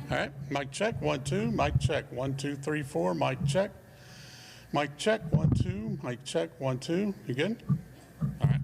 All right, mic check, 1, 2, mic check, 1, 2, 3, 4, mic check. Mic check, 1, 2, mic check, 1, 2. You good? All right.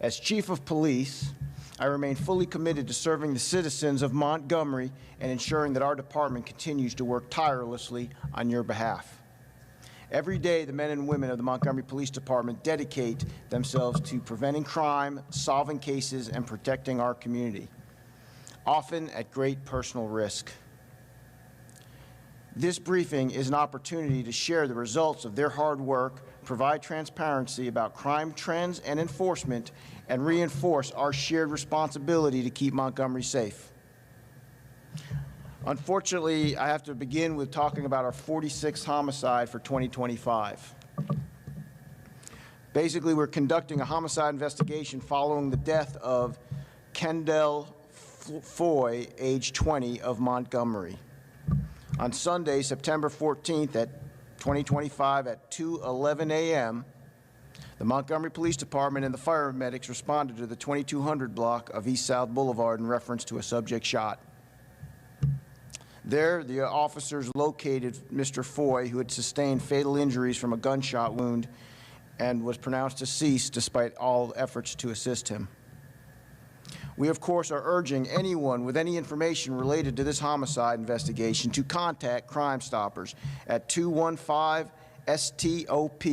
As Chief of Police, I remain fully committed to serving the citizens of Montgomery and ensuring that our department continues to work tirelessly on your behalf. Every day, the men and women of the Montgomery Police Department dedicate themselves to preventing crime, solving cases, and protecting our community, often at great personal risk. This briefing is an opportunity to share the results of their hard work, provide transparency about crime trends and enforcement, and reinforce our shared responsibility to keep Montgomery safe. Unfortunately, I have to begin with talking about our 46th homicide for 2025. Basically, we're conducting a homicide investigation following the death of Kendall Foy, age 20, of Montgomery. On Sunday, September 14th at 2025 at 2:11 a.m., the Montgomery Police Department and the fire medics responded to the 2200 block of East South Boulevard in reference to a subject shot. There, the officers located Mr. Foy, who had sustained fatal injuries from a gunshot wound and was pronounced deceased despite all efforts to assist him. We, of course, are urging anyone with any information related to this homicide investigation to contact Crime Stoppers at 215-STOP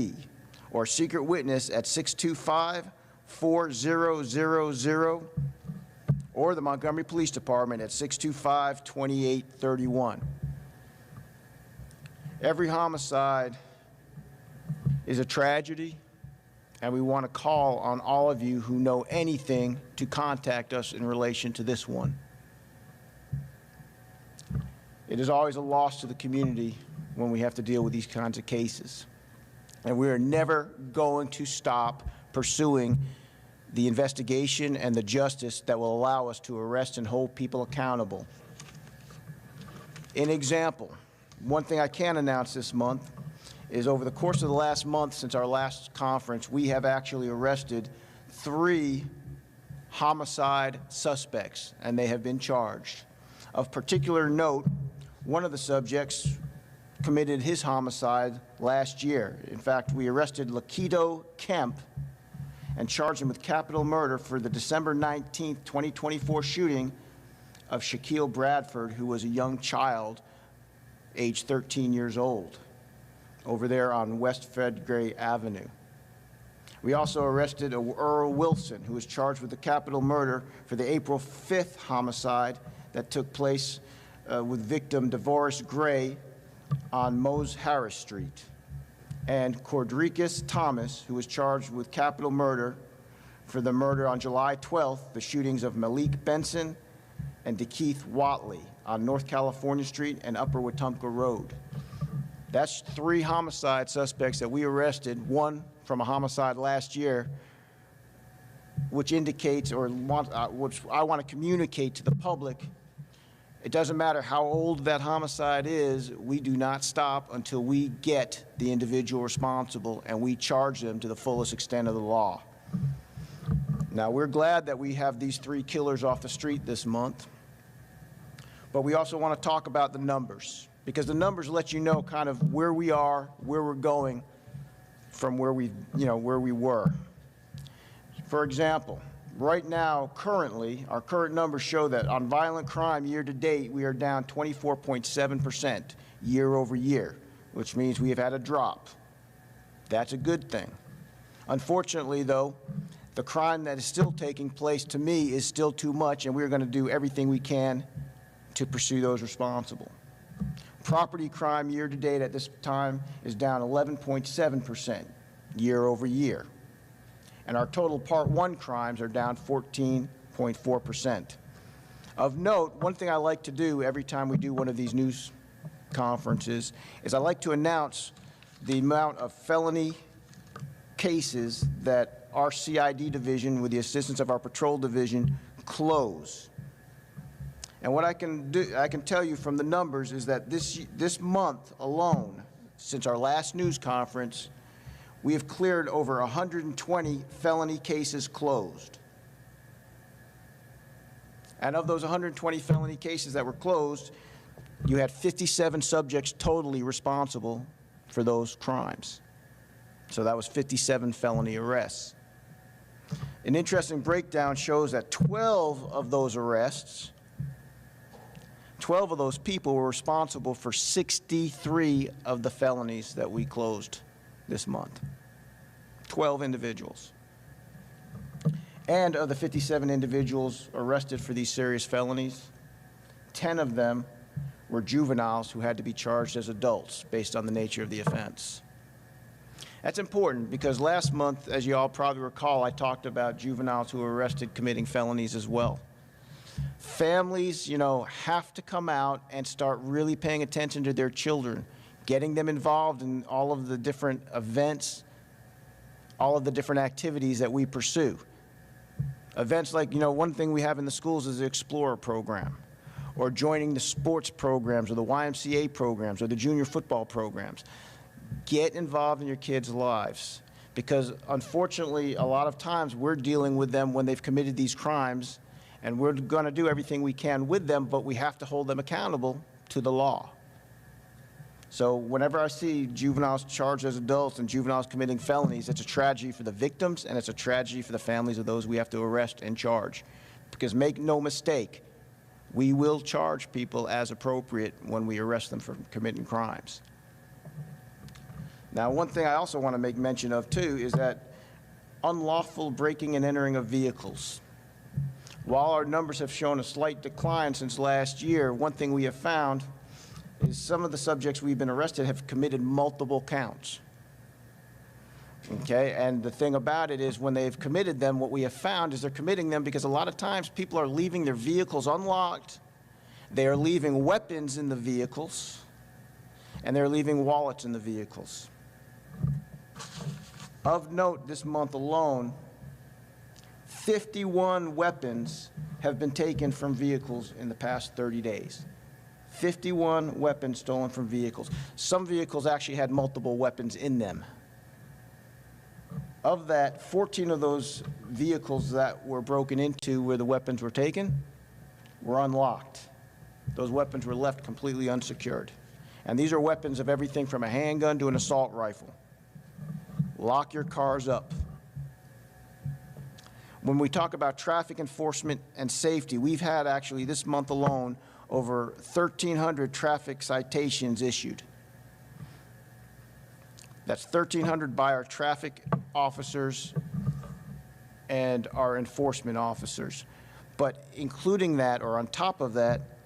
or Secret Witness at 625-4000 or the Montgomery Police Department at 625-2831. Every homicide is a tragedy, and we want to call on all of you who know anything to contact us in relation to this one. It is always a loss to the community when we have to deal with these kinds of cases. And we are never going to stop pursuing the investigation and the justice that will allow us to arrest and hold people accountable. An example, one thing I can announce this month is over the course of the last month since our last conference, we have actually arrested 3 homicide suspects, and they have been charged. Of particular note, one of the subjects committed his homicide last year. In fact, we arrested Laquito Kemp and charged him with capital murder for the December 19th, 2024 shooting of Shaquille Bradford, who was a young child, age 13 years old, over there on West Fredgray Avenue. We also arrested Earl Wilson, who was charged with the capital murder for the April 5th homicide that took place with victim DeVoris Gray on Mose Harris Street, and Cordricus Thomas, who was charged with capital murder for the murder on July 12th, the shootings of Malik Benson and DeKeith Watley on North California Street and Upper Wetumpka Road. That's 3 homicide suspects that we arrested, one from a homicide last year, which indicates, or which I want to communicate to the public. It doesn't matter how old that homicide is, we do not stop until we get the individual responsible and we charge them to the fullest extent of the law. Now, we're glad that we have these 3 killers off the street this month, but we also want to talk about the numbers, because the numbers let you know kind of where we are, where we're going from where we were. For example, right now, currently, our current numbers show that on violent crime year to date, we are down 24.7% year over year, which means we have had a drop. That's a good thing. Unfortunately, though, the crime that is still taking place, to me, is still too much, and we're going to do everything we can to pursue those responsible. Property crime year to date at this time is down 11.7% year over year. And our total Part 1 crimes are down 14.4%. Of note, one thing I like to do every time we do one of these news conferences is I like to announce the amount of felony cases that our CID division, with the assistance of our patrol division, close. And what I can tell you from the numbers is that this month alone, since our last news conference, we have cleared over 120 felony cases closed. And of those 120 felony cases that were closed, you had 57 subjects totally responsible for those crimes. So that was 57 felony arrests. An interesting breakdown shows that 12 of those arrests 12 of those people were responsible for 63 of the felonies that we closed this month. 12 individuals. And of the 57 individuals arrested for these serious felonies, 10 of them were juveniles who had to be charged as adults based on the nature of the offense. That's important because last month, as you all probably recall, I talked about juveniles who were arrested committing felonies as well. Families, have to come out and start really paying attention to their children, getting them involved in all of the different events, all of the different activities that we pursue. Events like, one thing we have in the schools is the Explorer program, or joining the sports programs or the YMCA programs or the junior football programs. Get involved in your kids' lives because, unfortunately, a lot of times we're dealing with them when they've committed these crimes, and we're going to do everything we can with them, but we have to hold them accountable to the law. So whenever I see juveniles charged as adults and juveniles committing felonies, it's a tragedy for the victims and it's a tragedy for the families of those we have to arrest and charge. Because make no mistake, we will charge people as appropriate when we arrest them for committing crimes. Now, one thing I also want to make mention of, too, is that unlawful breaking and entering of vehicles. While our numbers have shown a slight decline since last year, one thing we have found is some of the subjects we've been arrested have committed multiple counts. Okay, and the thing about it is when they've committed them, what we have found is they're committing them because a lot of times people are leaving their vehicles unlocked, they are leaving weapons in the vehicles, and they're leaving wallets in the vehicles. Of note, this month alone, 51 weapons have been taken from vehicles in the past 30 days. 51 weapons stolen from vehicles. Some vehicles actually had multiple weapons in them. Of that, 14 of those vehicles that were broken into where the weapons were taken were unlocked. Those weapons were left completely unsecured. And these are weapons of everything from a handgun to an assault rifle. Lock your cars up. When we talk about traffic enforcement and safety, we've had actually this month alone over 1,300 traffic citations issued. That's 1,300 by our traffic officers and our enforcement officers. But including that, or on top of that,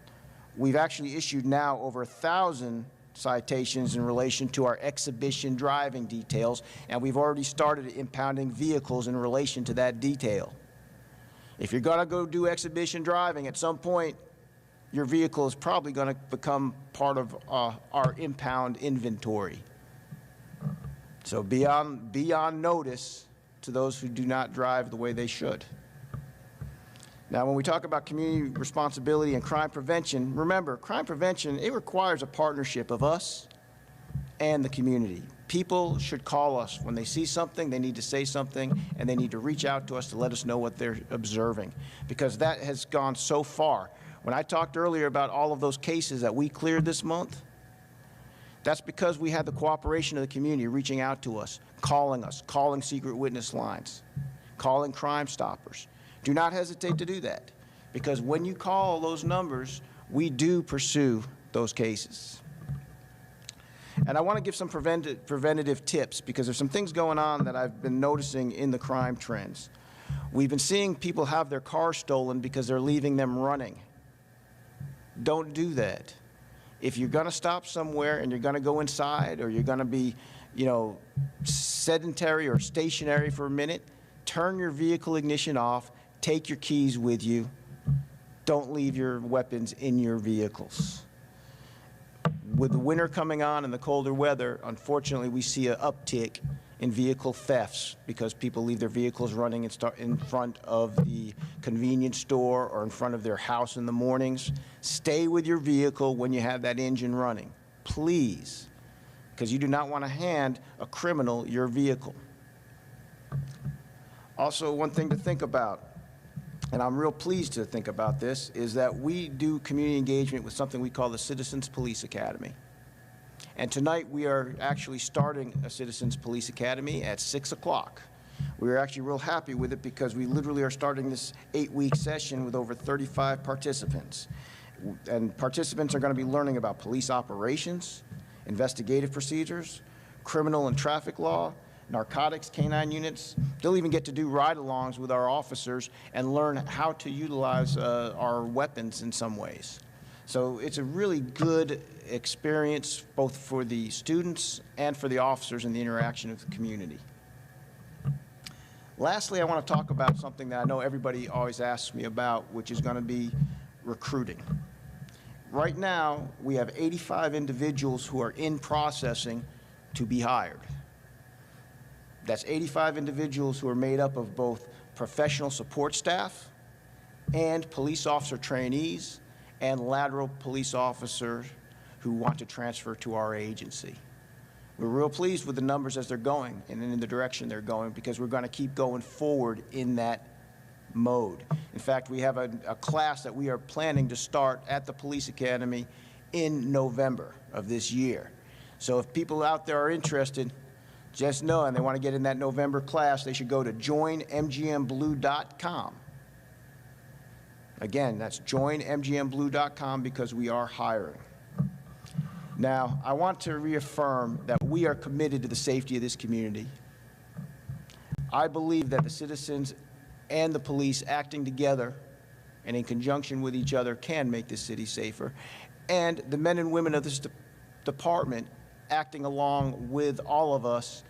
we've actually issued now over 1,000 citations in relation to our exhibition driving details, and we've already started impounding vehicles in relation to that detail. If you're going to go do exhibition driving, at some point, your vehicle is probably going to become part of our impound inventory. So be on notice to those who do not drive the way they should. Now, when we talk about community responsibility and crime prevention, remember, crime prevention, it requires a partnership of us and the community. People should call us. When they see something, they need to say something, and they need to reach out to us to let us know what they're observing, because that has gone so far. When I talked earlier about all of those cases that we cleared this month, that's because we had the cooperation of the community reaching out to us, calling secret witness lines, calling Crime Stoppers. Do not hesitate to do that, because when you call those numbers, we do pursue those cases. And I want to give some preventative tips, because there's some things going on that I've been noticing in the crime trends. We've been seeing people have their cars stolen because they're leaving them running. Don't do that. If you're going to stop somewhere and you're going to go inside, or you're going to be, sedentary or stationary for a minute, turn your vehicle ignition off, take your keys with you. Don't leave your weapons in your vehicles. With the winter coming on and the colder weather, unfortunately, we see an uptick in vehicle thefts because people leave their vehicles running in front of the convenience store or in front of their house in the mornings. Stay with your vehicle when you have that engine running, please, because you do not want to hand a criminal your vehicle. Also, one thing to think about, and I'm real pleased to think about this, is that we do community engagement with something we call the Citizens Police Academy. And tonight we are actually starting a Citizens Police Academy at 6 o'clock. We're actually real happy with it because we literally are starting this 8-week session with over 35 participants. And participants are going to be learning about police operations, investigative procedures, criminal and traffic law, narcotics, canine units. They'll even get to do ride-alongs with our officers and learn how to utilize our weapons in some ways. So it's a really good experience both for the students and for the officers in the interaction with the community. Lastly, I want to talk about something that I know everybody always asks me about, which is going to be recruiting. Right now, we have 85 individuals who are in processing to be hired. That's 85 individuals who are made up of both professional support staff and police officer trainees and lateral police officers who want to transfer to our agency. We're real pleased with the numbers as they're going and in the direction they're going, because we're going to keep going forward in that mode. In fact, we have a class that we are planning to start at the Police Academy in November of this year. So if people out there are interested, just know, and they want to get in that November class, they should go to joinmgmblue.com. Again, that's joinmgmblue.com, because we are hiring. Now, I want to reaffirm that we are committed to the safety of this community. I believe that the citizens and the police acting together and in conjunction with each other can make this city safer. And the men and women of this department acting along with all of us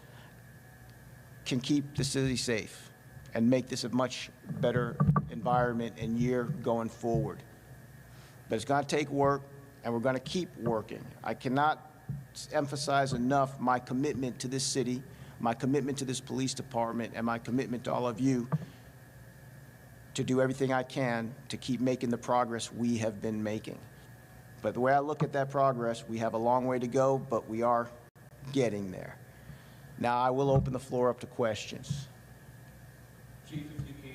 can keep the city safe and make this a much better environment and year going forward. But it's going to take work, and we're going to keep working. I cannot emphasize enough my commitment to this city, my commitment to this police department, and my commitment to all of you to do everything I can to keep making the progress we have been making. But the way I look at that progress, we have a long way to go, but we are getting there. Now, I will open the floor up to questions. Chief, if you can,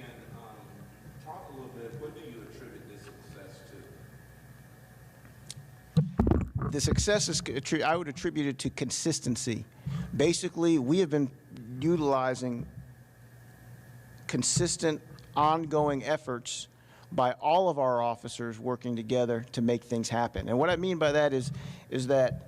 talk a little bit, what do you attribute this success to? The success is, I would attribute it to consistency. Basically, we have been utilizing consistent, ongoing efforts by all of our officers working together to make things happen. And what I mean by that is that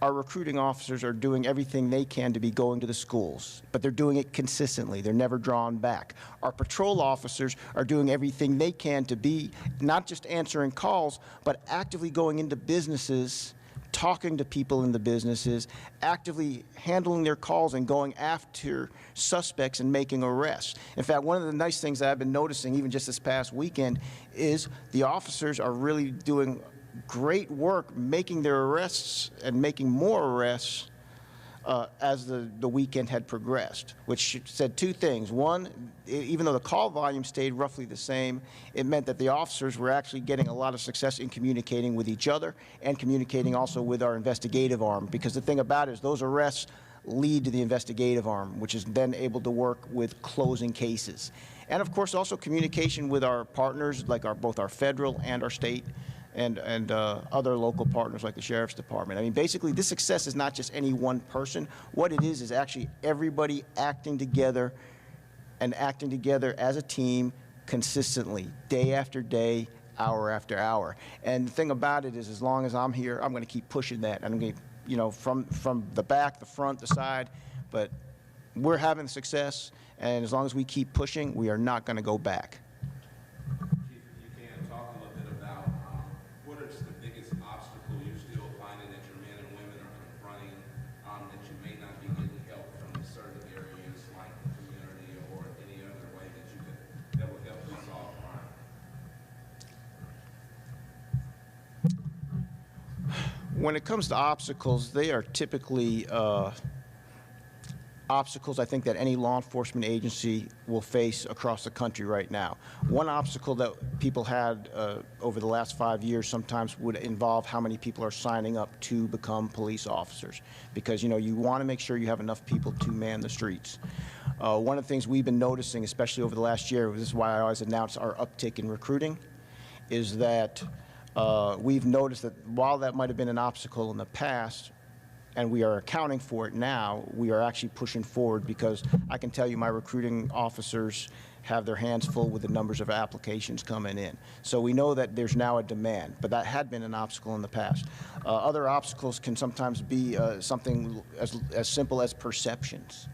our recruiting officers are doing everything they can to be going to the schools, but they're doing it consistently. They're never drawn back. Our patrol officers are doing everything they can to be not just answering calls, but actively going into businesses, talking to people in the businesses, actively handling their calls and going after suspects and making arrests. In fact, one of the nice things that I've been noticing even just this past weekend is the officers are really doing great work making their arrests and making more arrests as the weekend had progressed, which said two things. One, even though the call volume stayed roughly the same, it meant that the officers were actually getting a lot of success in communicating with each other and communicating also with our investigative arm, because the thing about it is those arrests lead to the investigative arm, which is then able to work with closing cases. And of course also communication with our partners, like both our federal and our state and other local partners like the Sheriff's Department. I mean, basically, this success is not just any one person. What it is actually everybody acting together and acting together as a team consistently, day after day, hour after hour. And the thing about it is, as long as I'm here, I'm going to keep pushing that. I'm going to, you know, from the back, the front, the side, but we're having success, and as long as we keep pushing, we are not going to go back. When it comes to obstacles, they are typically obstacles I think that any law enforcement agency will face across the country right now. One obstacle that people had over the last 5 years sometimes would involve how many people are signing up to become police officers, because you know you want to make sure you have enough people to man the streets. One of the things we've been noticing, especially over the last year, this is why I always announce our uptick in recruiting, is that we've noticed that while that might have been an obstacle in the past, and we are accounting for it now, we are actually pushing forward, because I can tell you my recruiting officers have their hands full with the numbers of applications coming in. So we know that there's now a demand, but that had been an obstacle in the past. Other obstacles can sometimes be something as simple as perceptions.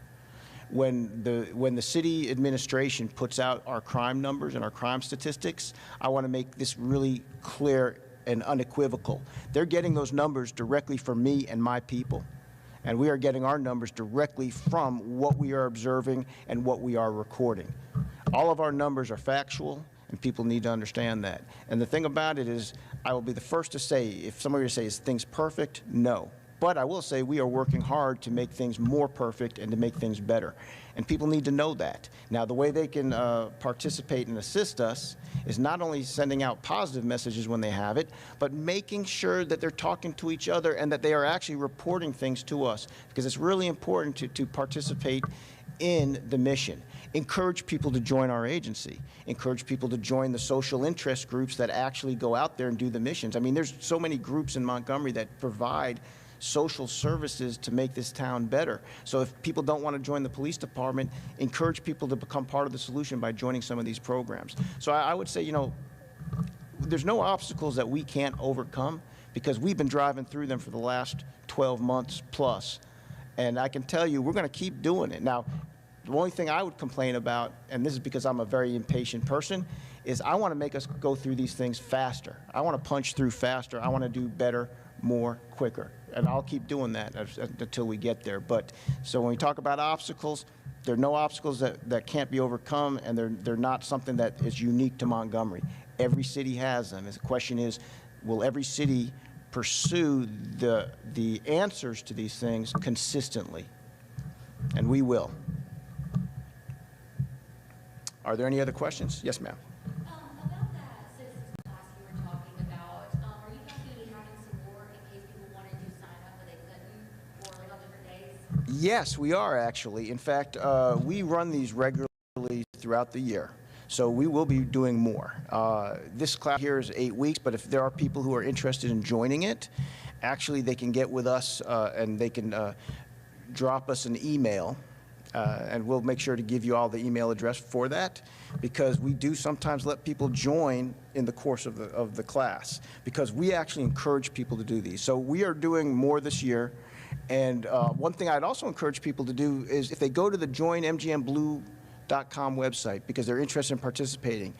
When the city administration puts out our crime numbers and our crime statistics, I want to make this really clear and unequivocal. They're getting those numbers directly from me and my people, and we are getting our numbers directly from what we are observing and what we are recording. All of our numbers are factual, and people need to understand that. And the thing about it is, I will be the first to say, if somebody were to say, is things perfect? No. But I will say we are working hard to make things more perfect and to make things better. And people need to know that. Now, the way they can participate and assist us is not only sending out positive messages when they have it, but making sure that they're talking to each other and that they are actually reporting things to us, because it's really important to participate in the mission. Encourage people to join our agency. Encourage people to join the social interest groups that actually go out there and do the missions. I mean, there's so many groups in Montgomery that provide social services to make this town better. So if people don't want to join the police department, encourage people to become part of the solution by joining some of these programs. So I would say, you know, there's no obstacles that we can't overcome, because we've been driving through them for the last 12 months plus. And I can tell you, we're going to keep doing it. Now, the only thing I would complain about, and this is because I'm a very impatient person, is I want to make us go through these things faster. I want to punch through faster. I want to do better, more, quicker. And I'll keep doing that until we get there. But so when we talk about obstacles, there are no obstacles that can't be overcome, and they're not something that is unique to Montgomery. Every city has them. The question is, will every city pursue the answers to these things consistently? And we will. Are there any other questions? Yes, ma'am. About that citizens class you were talking about, are you guys going to be having some more in case people wanted to sign up but they couldn't, or like on different days? Yes, we are actually. In fact, we run these regularly throughout the year. So we will be doing more. This class here is 8 weeks, but if there are people who are interested in joining it, actually they can get with us and they can drop us an email. And we'll make sure to give you all the email address for that, because we do sometimes let people join in the course of the class, because we actually encourage people to do these. So we are doing more this year. And one thing I'd also encourage people to do is, if they go to the joinmgnblue.com website because they're interested in participating,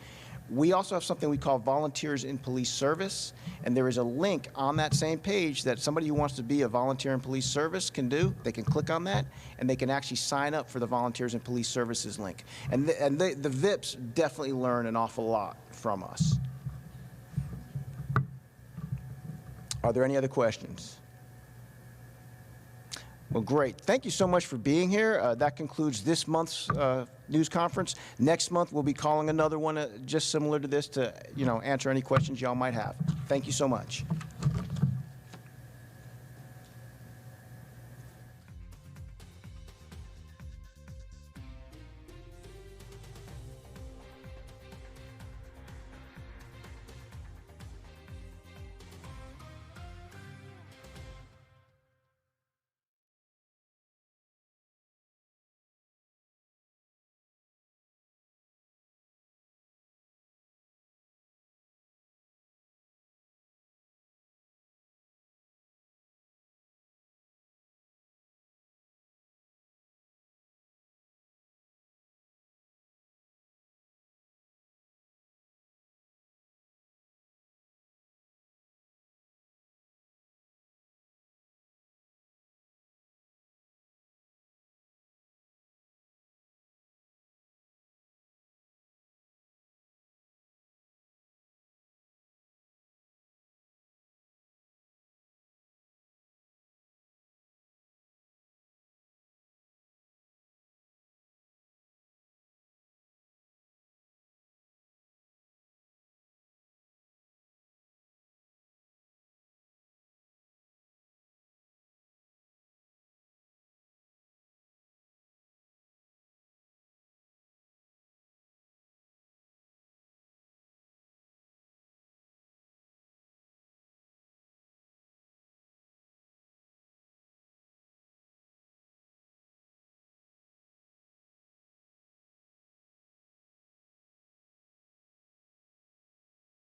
we also have something we call Volunteers in Police Service, and there is a link on that same page that somebody who wants to be a volunteer in police service can do. They can click on that, and they can actually sign up for the Volunteers in Police Services link. And the VIPs definitely learn an awful lot from us. Are there any other questions? Well, great. Thank you so much for being here. That concludes this month's news conference. Next month, we'll be calling another one just similar to this to, answer any questions y'all might have. Thank you so much.